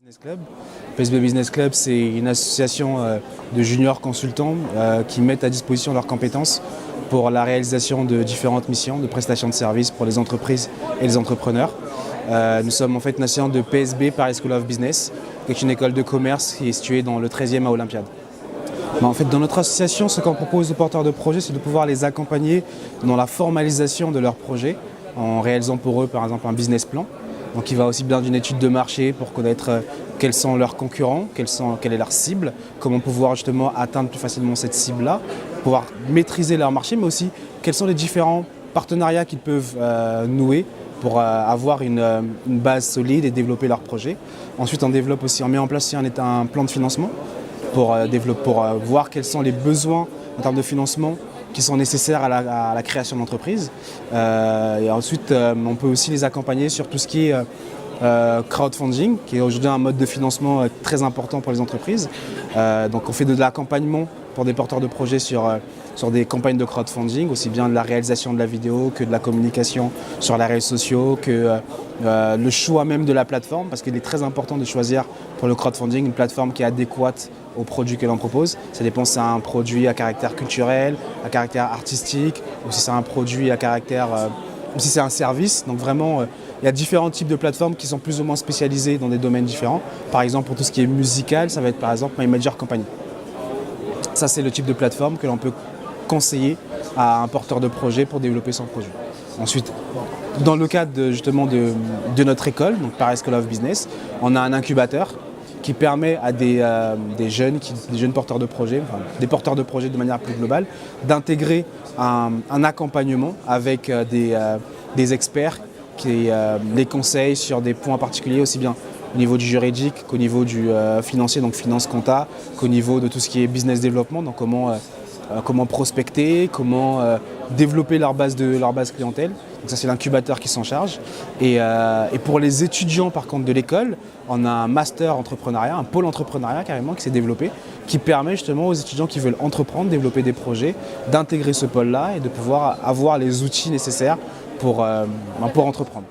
Business Club. PSB Business Club, c'est une association de juniors consultants qui mettent à disposition leurs compétences pour la réalisation de différentes missions, de prestations de services pour les entreprises et les entrepreneurs. Nous sommes en fait une association de PSB, Paris School of Business, qui est une école de commerce qui est située dans le 13e à Olympiade. En fait, dans notre association, ce qu'on propose aux porteurs de projets, c'est de pouvoir les accompagner dans la formalisation de leurs projets, en réalisant pour eux par exemple un business plan. Donc il va aussi bien d'une étude de marché pour connaître quels sont leurs concurrents, quelle est leur cible, comment pouvoir justement atteindre plus facilement cette cible-là, pouvoir maîtriser leur marché, mais aussi quels sont les différents partenariats qu'ils peuvent nouer pour avoir une base solide et développer leur projet. Ensuite, on met en place aussi un plan de financement pour voir quels sont les besoins en termes de financement qui sont nécessaires à la création d'entreprise. Et ensuite, on peut aussi les accompagner sur tout ce qui est crowdfunding, qui est aujourd'hui un mode de financement très important pour les entreprises. Donc on fait de l'accompagnement pour des porteurs de projets sur des campagnes de crowdfunding, aussi bien de la réalisation de la vidéo que de la communication sur les réseaux sociaux, que le choix même de la plateforme, parce qu'il est très important de choisir pour le crowdfunding une plateforme qui est adéquate aux produits que l'on propose. Ça dépend si c'est un produit à caractère culturel, à caractère artistique, ou si c'est un produit à caractère, ou si c'est un service. Donc vraiment, il y a différents types de plateformes qui sont plus ou moins spécialisées dans des domaines différents. Par exemple, pour tout ce qui est musical, ça va être par exemple My Major Company. Ça, c'est le type de plateforme que l'on peut conseiller à un porteur de projet pour développer son projet. Ensuite, dans le cadre justement de notre école, donc Paris School of Business, on a un incubateur qui permet à des jeunes porteurs de projets, enfin, des porteurs de projets de manière plus globale, d'intégrer un accompagnement avec des experts qui les conseillent sur des points particuliers, aussi bien au niveau du juridique qu'au niveau du financier, donc finance compta, qu'au niveau de tout ce qui est business développement, donc comment prospecter, comment développer leur base clientèle. Donc ça, c'est l'incubateur qui s'en charge. Et pour les étudiants par contre de l'école, on a un master entrepreneuriat, un pôle entrepreneuriat carrément qui s'est développé, qui permet justement aux étudiants qui veulent entreprendre, développer des projets, d'intégrer ce pôle-là et de pouvoir avoir les outils nécessaires pour entreprendre.